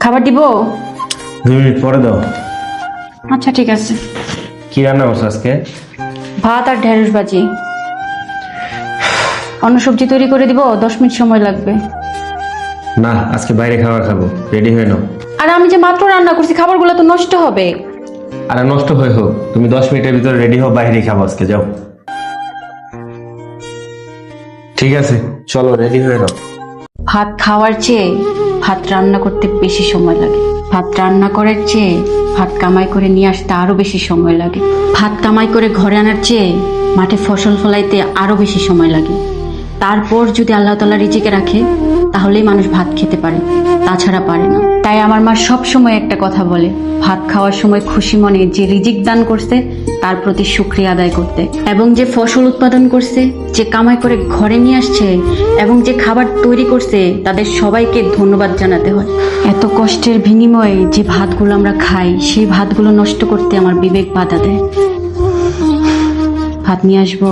খাবার দিব? 2 মিনিট পরে দাও। আচ্ছা ঠিক আছে। কি রান্না করছো আজকে? ভাত আর ঢেঁড়স ভাজি। অন্য সবজি তৈরি করে দিব, 10 মিনিট সময় লাগবে। না, আজকে বাইরে খাবার খাবো, রেডি হয়ে নাও। আর আমি যে মাত্র রান্না করছি, খাবারগুলো তো নষ্ট হবে। আরে নষ্ট হয়ে হোক, তুমি 10 মিনিটের ভিতরে রেডি হও, বাইরেই খাবো আজকে, যাও। ঠিক আছে, চলো রেডি হয়ে নাও। ভাত খাওয়ার চেয়ে ভাত রান্না করতে বেশি সময় লাগে। ভাত রান্না করার চেয়ে ভাত কামাই করে নিয়ে আসতে আরো বেশি সময় লাগে। ভাত কামাই করে ঘরে আনার চেয়ে মাঠে ফসল ফলাইতে আরো বেশি সময় লাগে। তারপর যদি আল্লাহ তাআলা রিজিকে রাখে, তাহলেই মানুষ ভাত খেতে পারে, তাছাড়া পারে না। তাই আমার মা সব সময় একটা কথা বলে, ভাত খাওয়ার সময় খুশি মনে যে রিজিক দান করছে তার প্রতি শুকরিয়া আদায় করতে, এবং যে ফসল উৎপাদন করছে, যে কামাই করে ঘরে নিয়ে আসছে এবং যে খাবার তৈরি করছে, তাদের সবাইকে ধন্যবাদ জানাতে হয়। এত কষ্টের বিনিময়ে যে ভাতগুলো আমরা খাই, সেই ভাতগুলো নষ্ট করতে আমার বিবেক বাধা দেয়। ভাত নিয়ে আসবো?